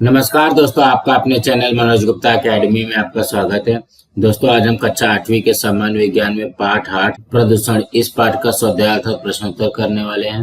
नमस्कार दोस्तों, आपका अपने चैनल मनोज गुप्ता एकेडमी में आपका स्वागत है। दोस्तों, आज हम कक्षा 8वीं के सामान्य विज्ञान में पाठ 8 प्रदूषण इस पाठ का स्वाध्याय अर्थात प्रश्नोत्तर करने वाले हैं।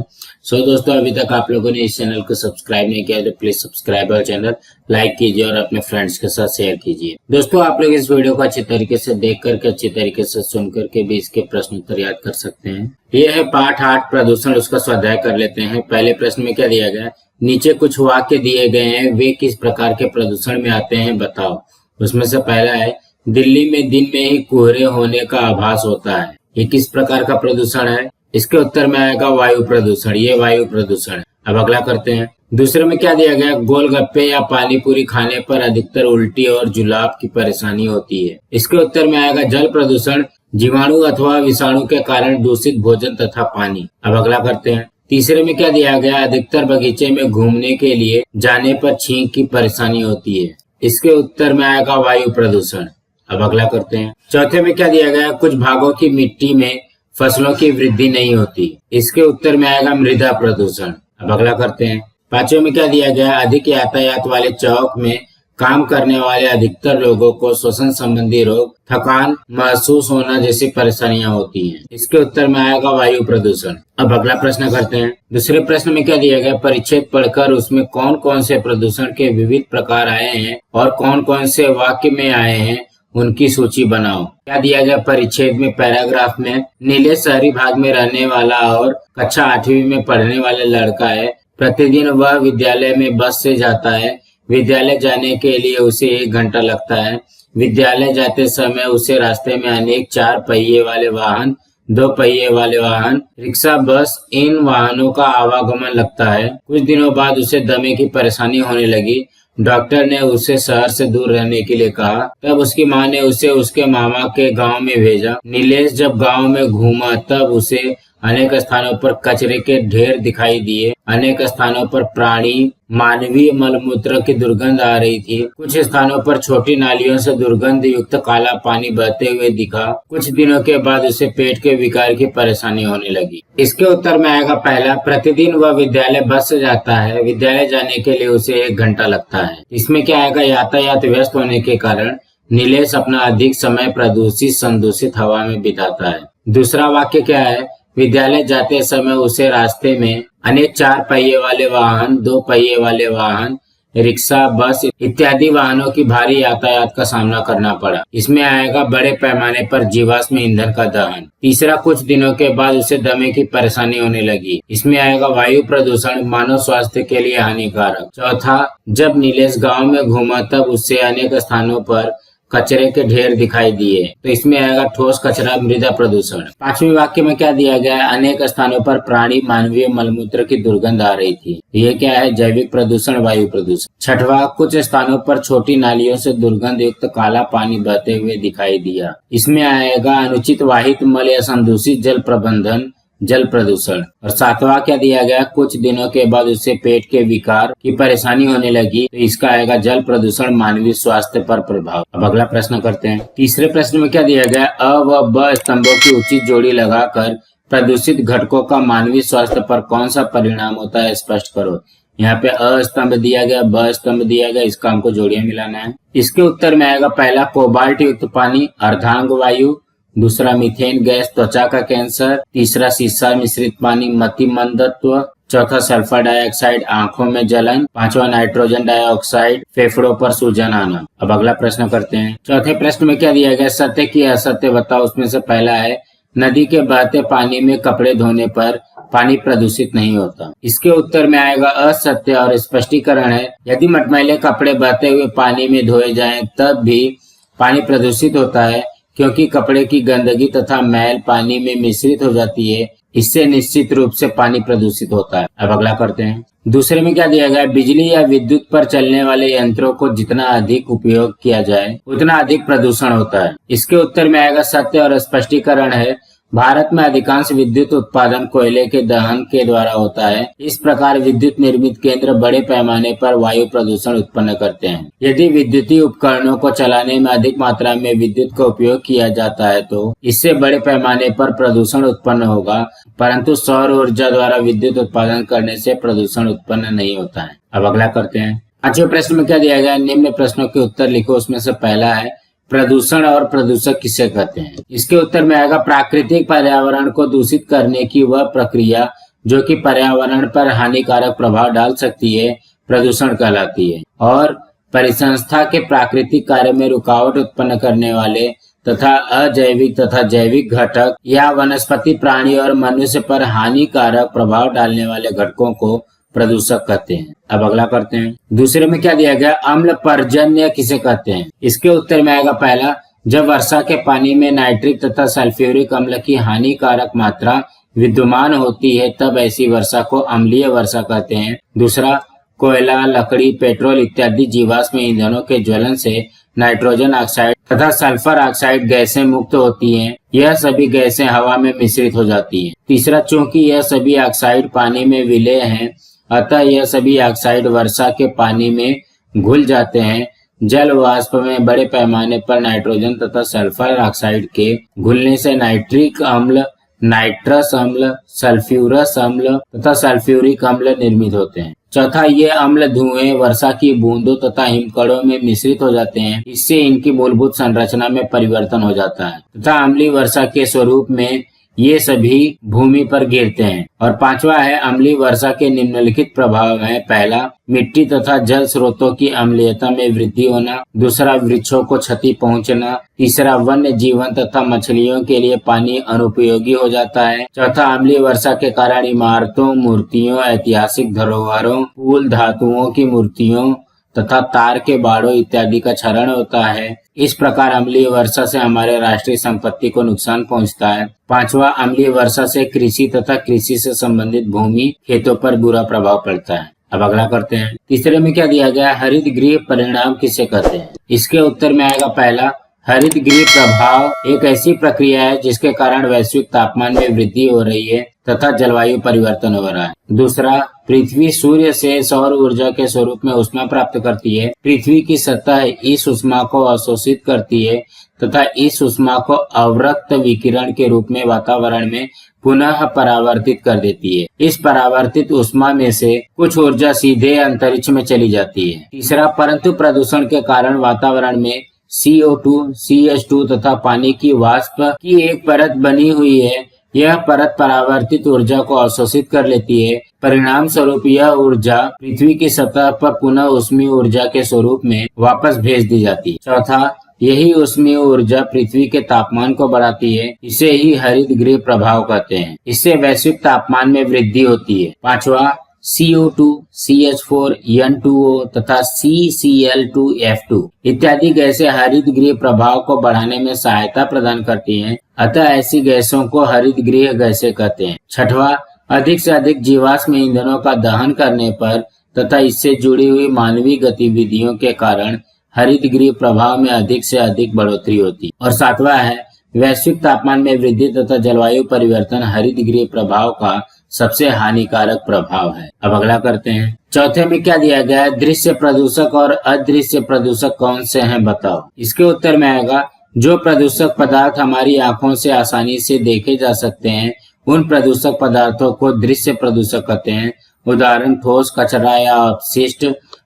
दोस्तों, अभी तक आप लोगों ने इस चैनल को सब्सक्राइब नहीं किया तो प्लीज सब्सक्राइब और चैनल लाइक कीजिए और अपने फ्रेंड्स के साथ शेयर कीजिए। दोस्तों, आप लोग इस वीडियो को अच्छी तरीके से देख करके अच्छी तरीके से सुन करके भी इसके प्रश्नोत्तर याद कर सकते हैं। ये है पाठ 8 प्रदूषण, उसका स्वाध्याय कर लेते हैं। पहले प्रश्न में क्या दिया गया है, नीचे कुछ वाक्य दिए गए हैं, वे किस प्रकार के प्रदूषण में आते हैं बताओ। उसमें से पहला है, दिल्ली में दिन में ही कोहरे होने का आभास होता है। ये किस प्रकार का प्रदूषण है? इसके उत्तर में आएगा वायु प्रदूषण। ये वायु प्रदूषण है। अब अगला करते हैं। दूसरे में क्या दिया गया, गोलगप्पे या पानी पूरी खाने पर अधिकतर उल्टी और जुलाब की परेशानी होती है। इसके उत्तर में आएगा जल प्रदूषण, जीवाणु अथवा विषाणु के कारण दूषित भोजन तथा पानी। अब अगला करते हैं। तीसरे में क्या दिया गया, अधिकतर बगीचे में घूमने के लिए जाने पर छींक की परेशानी होती है। इसके उत्तर में आएगा वायु प्रदूषण। अब अगला करते हैं। चौथे में क्या दिया गया, कुछ भागों की मिट्टी में फसलों की वृद्धि नहीं होती। इसके उत्तर में आएगा मृदा प्रदूषण। अब अगला करते हैं। पांचवें में क्या दिया गया, अधिक यातायात वाले चौक में काम करने वाले अधिकतर लोगों को श्वसन संबंधी रोग, थकान महसूस होना जैसी परेशानियां होती हैं। इसके उत्तर में आएगा वायु प्रदूषण। अब अगला प्रश्न करते हैं। दूसरे प्रश्न में क्या दिया गया, परिच्छेद पढ़कर उसमें कौन कौन से प्रदूषण के विविध प्रकार आए हैं और कौन कौन से वाक्य में आए हैं उनकी सूची बनाओ। क्या दिया गया, परिच्छेद में पैराग्राफ में, नीलेश शहरी भाग में रहने वाला और कक्षा 8वीं में पढ़ने वाला लड़का है। प्रतिदिन वह विद्यालय में बस से जाता है। विद्यालय जाने के लिए उसे 1 घंटा लगता है। विद्यालय जाते समय उसे रास्ते में अनेक 4 पहिए वाले वाहन, 2 पहिए वाले वाहन, रिक्शा, बस, इन वाहनों का आवागमन लगता है। कुछ दिनों बाद उसे दमे की परेशानी होने लगी। डॉक्टर ने उसे शहर से दूर रहने के लिए कहा। तब उसकी माँ ने उसे उसके मामा के गांव में भेजा। नीलेश जब गांव में घूमा तब उसे अनेक स्थानों पर कचरे के ढेर दिखाई दिए। अनेक स्थानों पर प्राणी मानवीय मलमूत्र की दुर्गंध आ रही थी। कुछ स्थानों पर छोटी नालियों से दुर्गंध युक्त काला पानी बहते हुए दिखा। कुछ दिनों के बाद उसे पेट के विकार की परेशानी होने लगी। इसके उत्तर में आएगा पहला, प्रतिदिन वह विद्यालय बस से जाता है। विद्यालय जाने के लिए उसे 1 घंटा लगता है। इसमें क्या आएगा, यातायात व्यस्त होने के कारण नीलेश अपना अधिक समय प्रदूषित संदूषित हवा में बिताता है। दूसरा वाक्य क्या है, विद्यालय जाते समय उसे रास्ते में अनेक 4 पहिए वाले वाहन, 2 पहिए वाले वाहन, रिक्शा, बस इत्यादि वाहनों की भारी यातायात का सामना करना पड़ा। इसमें आएगा बड़े पैमाने पर जीवाश्म ईंधन का दहन। तीसरा, कुछ दिनों के बाद उसे दमे की परेशानी होने लगी। इसमें आएगा वायु प्रदूषण, मानव स्वास्थ्य के लिए हानिकारक। चौथा, जब नीलेश गांव में घूमा तब उससे अनेक स्थानों पर कचरे के ढेर दिखाई दिए। तो इसमें आएगा ठोस कचरा, मृदा प्रदूषण। 5वें वाक्य में क्या दिया गया है, अनेक स्थानों पर प्राणी मानवीय मलमूत्र की दुर्गंध आ रही थी। ये क्या है, जैविक प्रदूषण, वायु प्रदूषण। 6वां, कुछ स्थानों पर छोटी नालियों से दुर्गंध युक्त काला पानी बहते हुए दिखाई दिया। इसमें आएगा अनुचित वाहित मल या संदूषित जल प्रबंधन, जल प्रदूषण। और 7वां क्या दिया गया, कुछ दिनों के बाद उससे पेट के विकार की परेशानी होने लगी। तो इसका आएगा जल प्रदूषण, मानवीय स्वास्थ्य पर प्रभाव। अब अगला प्रश्न करते हैं। तीसरे प्रश्न में क्या दिया गया, अ व ब स्तंभों की उचित जोड़ी लगाकर प्रदूषित घटकों का मानवीय स्वास्थ्य पर कौन सा परिणाम होता है स्पष्ट करो। यहाँ पे अ स्तंभ दिया गया, ब स्तंभ दिया गया, इसका हमको जोड़ियां मिलाना है। इसके उत्तर में आएगा पहला, कोबाल्ट युक्त पानी, अर्धांग वायु। दूसरा, मीथेन गैस, त्वचा का कैंसर। तीसरा, सीसा मिश्रित पानी, मतिमंदत्व। चौथा, सल्फर डाइऑक्साइड, आंखों में जलन। 5वां, नाइट्रोजन डाइऑक्साइड, फेफड़ों पर सूजन आना। अब अगला प्रश्न करते हैं। चौथे प्रश्न में क्या दिया गया, सत्य की असत्य बताओ। उसमें से पहला है, नदी के बहते पानी में कपड़े धोने पर पानी प्रदूषित नहीं होता। इसके उत्तर में आएगा असत्य और स्पष्टीकरण है, यदि मटमैले कपड़े बहते हुए पानी में धोए जाएं तब भी पानी प्रदूषित होता है, क्योंकि कपड़े की गंदगी तथा मैल पानी में मिश्रित हो जाती है। इससे निश्चित रूप से पानी प्रदूषित होता है। अब अगला करते हैं। दूसरे में क्या दिया गया, बिजली या विद्युत पर चलने वाले यंत्रों को जितना अधिक उपयोग किया जाए उतना अधिक प्रदूषण होता है। इसके उत्तर में आएगा सत्य और स्पष्टीकरण है, भारत में अधिकांश विद्युत उत्पादन कोयले के दहन के द्वारा होता है। इस प्रकार विद्युत निर्मित केंद्र बड़े पैमाने पर वायु प्रदूषण उत्पन्न करते हैं। यदि विद्युतीय उपकरणों को चलाने में अधिक मात्रा में विद्युत का उपयोग किया जाता है तो इससे बड़े पैमाने पर प्रदूषण उत्पन्न होगा, परंतु सौर ऊर्जा द्वारा विद्युत उत्पादन करने से प्रदूषण उत्पन्न नहीं होता है। अब अगला करते हैं। पांचवें प्रश्न में क्या दिया गया है, निम्न प्रश्नों के उत्तर लिखो। उसमें से पहला है प्रदूषण और प्रदूषक किसे कहते हैं। इसके उत्तर में आएगा प्राकृतिक पर्यावरण को दूषित करने की वह प्रक्रिया जो कि पर्यावरण पर हानिकारक प्रभाव डाल सकती है प्रदूषण कहलाती है। और परिसंस्था के प्राकृतिक कार्य में रुकावट उत्पन्न करने वाले तथा अजैविक तथा जैविक घटक या वनस्पति प्राणी और मनुष्य पर हानिकारक प्रभाव डालने वाले घटकों को प्रदूषक कहते हैं। अब अगला करते हैं। दूसरे में क्या दिया गया, अम्ल पर्जन्य किसे कहते हैं। इसके उत्तर में आएगा पहला, जब वर्षा के पानी में नाइट्रिक तथा सल्फ्यूरिक अम्ल की हानिकारक मात्रा विद्यमान होती है तब ऐसी वर्षा को अम्लीय वर्षा कहते हैं। दूसरा, कोयला, लकड़ी, पेट्रोल इत्यादि जीवाश्म ईंधनों के ज्वलन से नाइट्रोजन ऑक्साइड तथा सल्फर ऑक्साइड गैसें मुक्त होती हैं। यह सभी गैसें हवा में मिश्रित हो जाती हैं। तीसरा, चूंकि यह सभी ऑक्साइड पानी में विलय हैं अतः यह सभी ऑक्साइड वर्षा के पानी में घुल जाते हैं। जल वाष्प में बड़े पैमाने पर नाइट्रोजन तथा सल्फर ऑक्साइड के घुलने से नाइट्रिक अम्ल, नाइट्रस अम्ल, सल्फ्यूरस अम्ल तथा सल्फ्यूरिक अम्ल निर्मित होते हैं। चौथा, ये अम्ल धुएं वर्षा की बूंदों तथा हिमकणों में मिश्रित हो जाते हैं। इससे इनकी मूलभूत संरचना में परिवर्तन हो जाता है तथा अम्लीय वर्षा के स्वरूप में ये सभी भूमि पर गिरते हैं। और पांचवा है, अम्लीय वर्षा के निम्नलिखित प्रभाव हैं। पहला, मिट्टी तथा जल स्रोतों की अम्लीयता में वृद्धि होना। दूसरा, वृक्षों को क्षति पहुंचना। तीसरा, वन्य जीवन तथा मछलियों के लिए पानी अनुपयोगी हो जाता है। चौथा, अम्लीय वर्षा के कारण इमारतों, मूर्तियों, ऐतिहासिक धरोहरों, पुल, धातुओं की मूर्तियों तथा तार के बाड़ों इत्यादि का क्षरण होता है। इस प्रकार अम्लीय वर्षा से हमारे राष्ट्रीय संपत्ति को नुकसान पहुंचता है। पांचवा, अम्लीय वर्षा से कृषि तथा कृषि से संबंधित भूमि, खेतों पर बुरा प्रभाव पड़ता है। अब अगला करते हैं। तीसरे में क्या दिया गया, हरित गृह परिणाम किसे कहते हैं। इसके उत्तर में आएगा पहला, हरित गृह प्रभाव एक ऐसी प्रक्रिया है जिसके कारण वैश्विक तापमान में वृद्धि हो रही है तथा जलवायु परिवर्तन हो रहा है। दूसरा, पृथ्वी सूर्य से सौर ऊर्जा के स्वरूप में ऊष्मा प्राप्त करती है। पृथ्वी की सतह इस ऊष्मा को अवशोषित करती है तथा इस ऊष्मा को अवरक्त विकिरण के रूप में वातावरण में पुनः परावर्तित कर देती है। इस परावर्तित ऊष्मा में से कुछ ऊर्जा सीधे अंतरिक्ष में चली जाती है। तीसरा, परंतु प्रदूषण के कारण वातावरण में CO2, CH2 तथा पानी की वाष्प की एक परत बनी हुई है। यह परत परावर्तित ऊर्जा को अवशोषित कर लेती है। परिणाम स्वरूप यह ऊर्जा पृथ्वी की सतह पर पुनः ऊष्मीय ऊर्जा के स्वरूप में वापस भेज दी जाती है। चौथा, यही ऊष्मीय ऊर्जा पृथ्वी के तापमान को बढ़ाती है। इसे ही हरित गृह प्रभाव कहते हैं। इससे वैश्विक तापमान में वृद्धि होती है। पांचवा, CO2, CH4, N2O तथा CCl2F2 इत्यादि गैसें हरित गृह प्रभाव को बढ़ाने में सहायता प्रदान करती हैं। अतः ऐसी गैसों को हरित गृह गैसें कहते हैं। छठवां, अधिक से अधिक जीवाश्म ईंधनों का दहन करने पर तथा इससे जुड़ी हुई मानवीय गतिविधियों के कारण हरित गृह प्रभाव में अधिक से अधिक बढ़ोतरी होती है। और सातवां है, वैश्विक तापमान में वृद्धि तथा जलवायु परिवर्तन हरित गृह प्रभाव का सबसे हानिकारक प्रभाव है। अब अगला करते हैं। चौथे में क्या दिया गया है, दृश्य प्रदूषक और अदृश्य प्रदूषक कौन से हैं बताओ। इसके उत्तर में आएगा, जो प्रदूषक पदार्थ हमारी आंखों से आसानी से देखे जा सकते हैं उन प्रदूषक पदार्थों को दृश्य प्रदूषक कहते हैं। उदाहरण, ठोस कचरा या अपशिष्ट,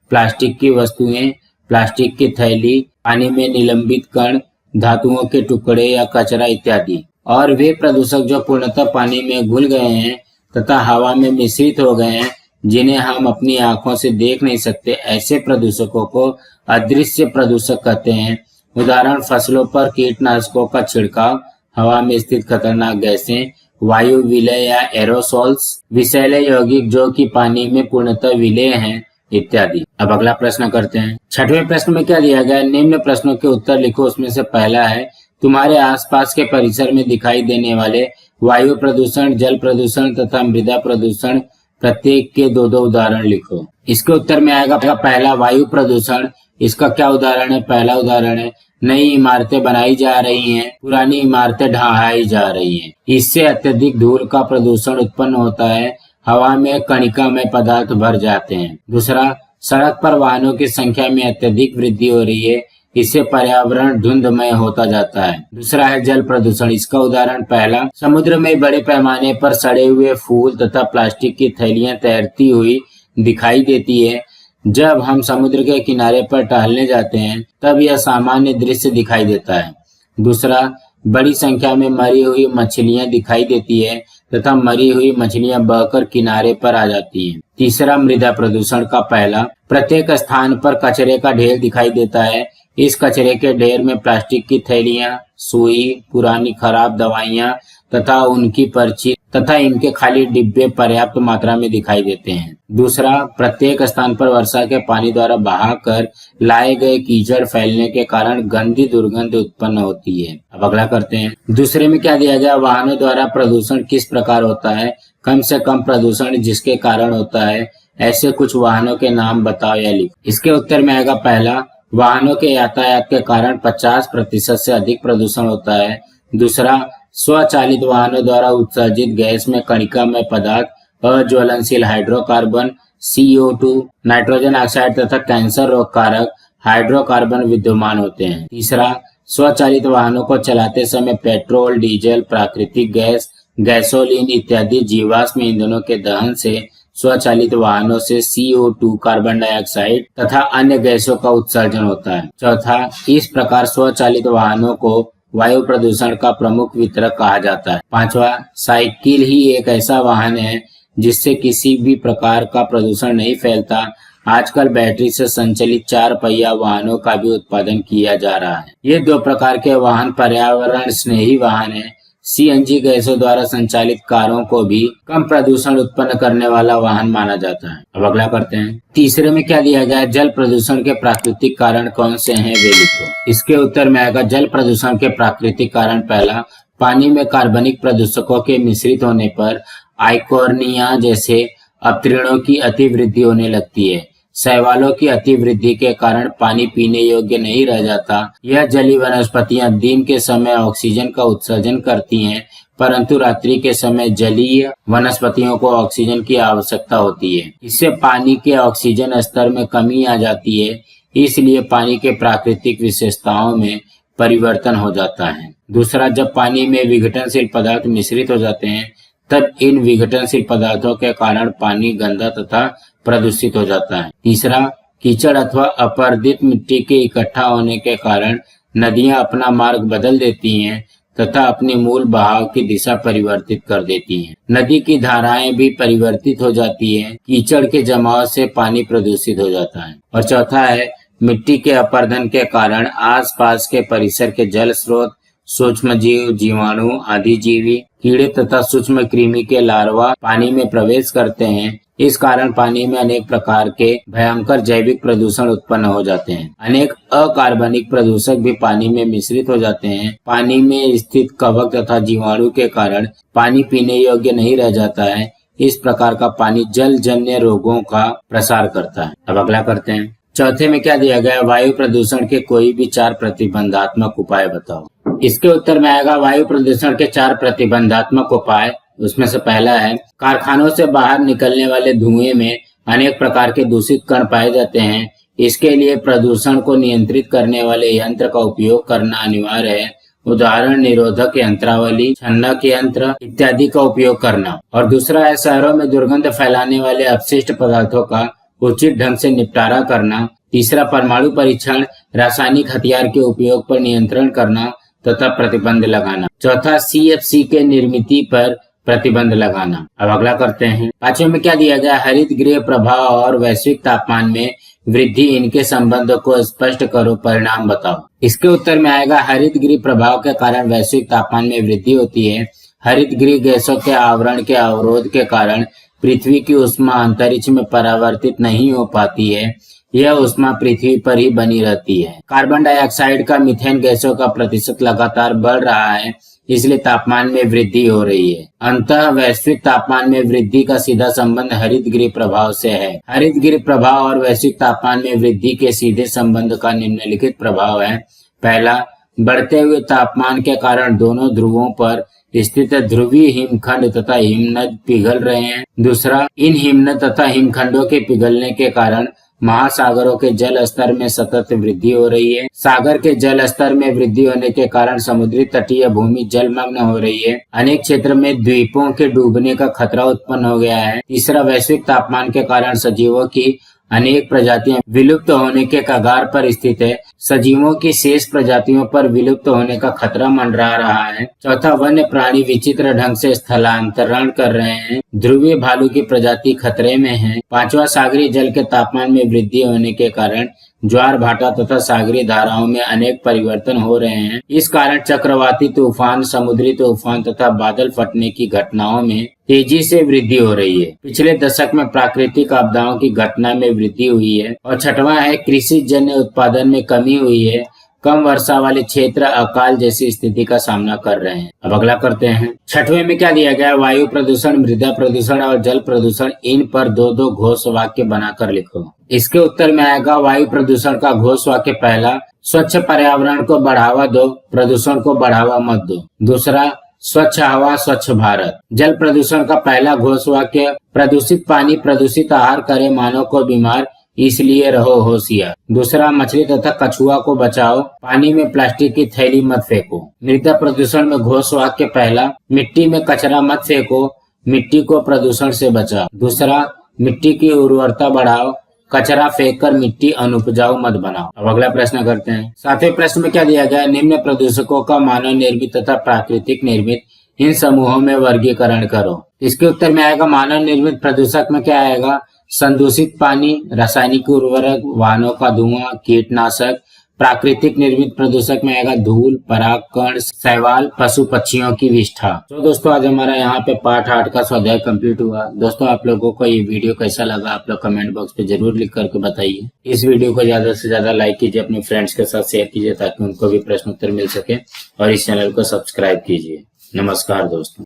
प्लास्टिक की वस्तुएं, प्लास्टिक की थैली, पानी में निलंबित कण, धातुओं के टुकड़े या कचरा इत्यादि। और वे प्रदूषक जो पूर्णतः पानी में घुल गए हैं तथा हवा में मिश्रित हो गए हैं, जिन्हें हम अपनी आंखों से देख नहीं सकते, ऐसे प्रदूषकों को अदृश्य प्रदूषक कहते हैं। उदाहरण, फसलों पर कीटनाशकों का छिड़काव, हवा में स्थित खतरनाक गैसें, वायु विलय या एरोसोल्स, विषैले यौगिक जो कि पानी में पूर्णतः विलय हैं इत्यादि। अब अगला प्रश्न करते हैं। छठवें प्रश्न में क्या दिया गया, निम्न प्रश्नों के उत्तर लिखो। उसमें से पहला है, तुम्हारे आसपास के परिसर में दिखाई देने वाले वायु प्रदूषण, जल प्रदूषण तथा मृदा प्रदूषण प्रत्येक के दो दो उदाहरण लिखो। इसके उत्तर में आएगा पहला, वायु प्रदूषण। इसका क्या उदाहरण है। पहला उदाहरण है, नई इमारतें बनाई जा रही हैं, पुरानी इमारतें ढहाई जा रही हैं। इससे अत्यधिक धूल का प्रदूषण उत्पन्न होता है, हवा में कणिकामय पदार्थ भर जाते हैं। दूसरा, सड़क पर वाहनों की संख्या में अत्यधिक वृद्धि हो रही है, इससे पर्यावरण धुंधमय होता जाता है। दूसरा है जल प्रदूषण। इसका उदाहरण, पहला, समुद्र में बड़े पैमाने पर सड़े हुए फूल तथा प्लास्टिक की थैलियां तैरती हुई दिखाई देती है, जब हम समुद्र के किनारे पर टहलने जाते हैं तब यह सामान्य दृश्य दिखाई देता है। दूसरा, बड़ी संख्या में मरी हुई मछलियां दिखाई देती है तथा मरी हुई मछलियां बहकर किनारे पर आ जाती हैं। तीसरा, मृदा प्रदूषण का पहला, प्रत्येक स्थान पर कचरे का ढेर दिखाई देता है। इस कचरे के ढेर में प्लास्टिक की थैलियां, सुई, पुरानी खराब दवाइयां तथा उनकी पर्ची तथा इनके खाली डिब्बे पर्याप्त मात्रा में दिखाई देते हैं। दूसरा, प्रत्येक स्थान पर वर्षा के पानी द्वारा बहाकर लाए गए कीचड़ फैलने के कारण गंदी दुर्गंध उत्पन्न होती है। अब अगला करते हैं। दूसरे में क्या दिया गया, वाहनों द्वारा प्रदूषण किस प्रकार होता है, कम से कम प्रदूषण जिसके कारण होता है, ऐसे कुछ वाहनों के नाम बताओ या लिखो। इसके उत्तर में आएगा पहला, वाहनों के यातायात के कारण 50% से अधिक प्रदूषण होता है। दूसरा, स्वचालित वाहनों द्वारा उत्सर्जित गैस में कणिकामय पदार्थ, अज्वलनशील हाइड्रोकार्बन, CO2, नाइट्रोजन ऑक्साइड तथा कैंसर रोग कारक हाइड्रोकार्बन विद्यमान होते हैं। तीसरा, स्वचालित वाहनों को चलाते समय पेट्रोल, डीजल, प्राकृतिक गैस, गैसोलीन इत्यादि जीवाश्म ईंधनों के दहन से स्वचालित वाहनों से CO2, कार्बन डाइऑक्साइड तथा अन्य गैसों का उत्सर्जन होता है। चौथा, इस प्रकार स्वचालित वाहनों को वायु प्रदूषण का प्रमुख वितरक कहा जाता है। पांचवा, साइकिल ही एक ऐसा वाहन है जिससे किसी भी प्रकार का प्रदूषण नहीं फैलता। आजकल बैटरी से संचालित 4 पहिया वाहनों का भी उत्पादन किया जा रहा है। ये 2 प्रकार के वाहन पर्यावरण स्नेही वाहन है। CNG गैसों द्वारा संचालित कारों को भी कम प्रदूषण उत्पन्न करने वाला वाहन माना जाता है। अब अगला करते हैं। तीसरे में क्या दिया गया है, जल प्रदूषण के प्राकृतिक कारण कौन से हैं वे लिखो। इसके उत्तर में आएगा जल प्रदूषण के प्राकृतिक कारण पहला, पानी में कार्बनिक प्रदूषकों के मिश्रित होने पर आइकोर्निया जैसे अपतृणों की अतिवृद्धि होने लगती है। शैवालों की अतिवृद्धि के कारण पानी पीने योग्य नहीं रह जाता। यह जलीय वनस्पतियां दिन के समय ऑक्सीजन का उत्सर्जन करती हैं, परंतु रात्रि के समय जलीय वनस्पतियों को ऑक्सीजन की आवश्यकता होती है। इससे पानी के ऑक्सीजन स्तर में कमी आ जाती है, इसलिए पानी के प्राकृतिक विशेषताओं में परिवर्तन हो जाता है। दूसरा, जब पानी में विघटनशील पदार्थ मिश्रित हो जाते हैं तब इन विघटनशील पदार्थों के कारण पानी गंदा तथा प्रदूषित हो जाता है। तीसरा, कीचड़ अथवा अपरदित मिट्टी के इकट्ठा होने के कारण नदियां अपना मार्ग बदल देती हैं तथा अपनी मूल बहाव की दिशा परिवर्तित कर देती हैं। नदी की धाराएं भी परिवर्तित हो जाती हैं। कीचड़ के जमाव से पानी प्रदूषित हो जाता है। और चौथा है, मिट्टी के अपरदन के कारण आसपास के परिसर के जल स्रोत, सूक्ष्म जीव, जीवाणु, आदि जीवी, कीड़े तथा सूक्ष्म कृमि के लार्वा पानी में प्रवेश करते हैं। इस कारण पानी में अनेक प्रकार के भयंकर जैविक प्रदूषण उत्पन्न हो जाते हैं। अनेक अकार्बनिक प्रदूषक भी पानी में मिश्रित हो जाते हैं। पानी में स्थित कवक तथा जीवाणु के कारण पानी पीने योग्य नहीं रह जाता है। इस प्रकार का पानी जलजन्य रोगों का प्रसार करता है। अब अगला करते हैं। चौथे में क्या दिया गया है, वायु प्रदूषण के कोई भी 4 प्रतिबंधात्मक उपाय बताओ। इसके उत्तर में आएगा वायु प्रदूषण के 4 प्रतिबंधात्मक उपाय। उसमें से पहला है, कारखानों से बाहर निकलने वाले धुएं में अनेक प्रकार के दूषित कण पाए जाते हैं। इसके लिए प्रदूषण को नियंत्रित करने वाले यंत्र का उपयोग करना अनिवार्य है। उदाहरण, निरोधक यंत्रावली, छन्नक यंत्र इत्यादि का उपयोग करना। और दूसरा है, शहरों में दुर्गंध फैलाने वाले अपशिष्ट पदार्थों का उचित ढंग से निपटारा करना। तीसरा, परमाणु परीक्षण, रासायनिक हथियार के उपयोग पर नियंत्रण करना तथा प्रतिबंध लगाना। चौथा, CFC के निर्मित पर प्रतिबंध लगाना। अब अगला करते हैं। पांचवें में क्या दिया गया, हरित गृह प्रभाव और वैश्विक तापमान में वृद्धि, इनके संबंध को स्पष्ट करो, परिणाम बताओ। इसके उत्तर में आएगा, हरित गृह प्रभाव के कारण वैश्विक तापमान में वृद्धि होती है। हरित गृह गैसों के आवरण के अवरोध के कारण पृथ्वी की ऊष्मा अंतरिक्ष में परावर्तित नहीं हो पाती है। यह ऊष्मा पृथ्वी पर ही बनी रहती है। कार्बन डाइऑक्साइड का मीथेन गैसों का प्रतिशत लगातार बढ़ रहा है, इसलिए तापमान में वृद्धि हो रही है। अंततः वैश्विक तापमान में वृद्धि का सीधा संबंध हरित गृह प्रभाव से है। हरित गृह प्रभाव और वैश्विक तापमान में वृद्धि के सीधे संबंध का निम्नलिखित प्रभाव है। पहला, बढ़ते हुए तापमान के कारण दोनों ध्रुवों पर स्थित ध्रुवीय हिमखंड तथा हिमनद पिघल रहे हैं। दूसरा, इन हिमनद तथा हिमखंडों के पिघलने के कारण महासागरों के जल स्तर में सतत वृद्धि हो रही है। सागर के जल स्तर में वृद्धि होने के कारण समुद्री तटीय भूमि जलमग्न हो रही है। अनेक क्षेत्र में द्वीपों के डूबने का खतरा उत्पन्न हो गया है। तीसरा, वैश्विक तापमान के कारण सजीवों की अनेक प्रजातियां विलुप्त होने के कगार पर स्थित है। सजीवों की शेष प्रजातियों पर विलुप्त होने का खतरा मंडरा रहा है। चौथा, वन्य प्राणी विचित्र ढंग से स्थलांतरण कर रहे हैं। ध्रुवीय भालू की प्रजाति खतरे में है। पांचवा, सागरीय जल के तापमान में वृद्धि होने के कारण ज्वार भाटा तथा सागरीय धाराओं में अनेक परिवर्तन हो रहे हैं। इस कारण चक्रवाती तूफान, समुद्री तूफान तथा बादल फटने की घटनाओं में तेजी से वृद्धि हो रही है। पिछले दशक में प्राकृतिक आपदाओं की घटना में वृद्धि हुई है। और छठवां है, कृषि जन्य उत्पादन में कमी हुई है। कम वर्षा वाले क्षेत्र अकाल जैसी स्थिति का सामना कर रहे हैं। अब अगला करते हैं। छठवें में क्या दिया गया है? वायु प्रदूषण, मृदा प्रदूषण और जल प्रदूषण, इन पर दो दो घोष वाक्य बनाकर लिखो। इसके उत्तर में आएगा वायु प्रदूषण का घोष वाक्य पहला, स्वच्छ पर्यावरण को बढ़ावा दो, प्रदूषण को बढ़ावा मत दो। दूसरा, स्वच्छ हवा स्वच्छ भारत। जल प्रदूषण का पहला घोष वाक्य, प्रदूषित पानी प्रदूषित आहार करे मानव को बीमार, इसलिए रहो होशियार। दूसरा, मछली तथा कछुआ को बचाओ, पानी में प्लास्टिक की थैली मत फेंको। मृदा प्रदूषण में घोष वाक्य पहला, मिट्टी में कचरा मत फेंको, मिट्टी को प्रदूषण से बचाओ। दूसरा, मिट्टी की उर्वरता बढ़ाओ, कचरा फेंककर मिट्टी अनुपजाऊ मत बनाओ। अब अगला प्रश्न करते हैं। सातवें प्रश्न में क्या दिया गया है? निम्न प्रदूषकों का मानव निर्मित तथा प्राकृतिक निर्मित इन समूहों में वर्गीकरण करो। इसके उत्तर में आएगा मानव निर्मित प्रदूषक में क्या आएगा? संदूषित पानी, रासायनिक उर्वरक, वाहनों का धुआं, कीटनाशक। प्राकृतिक निर्मित प्रदूषक में आएगा धूल, परागकण, शैवाल, पशु पक्षियों की विष्ठा। तो दोस्तों आज हमारा यहाँ पे पाठ 8 का स्वाध्याय कंप्लीट हुआ। दोस्तों आप लोगों को ये वीडियो कैसा लगा आप लोग कमेंट बॉक्स पे जरूर लिख करके बताइए। इस वीडियो को ज्यादा से ज्यादा लाइक कीजिए, अपने फ्रेंड्स के साथ शेयर कीजिए ताकि उनको भी प्रश्न उत्तर मिल सके, और इस चैनल को सब्सक्राइब कीजिए। नमस्कार दोस्तों।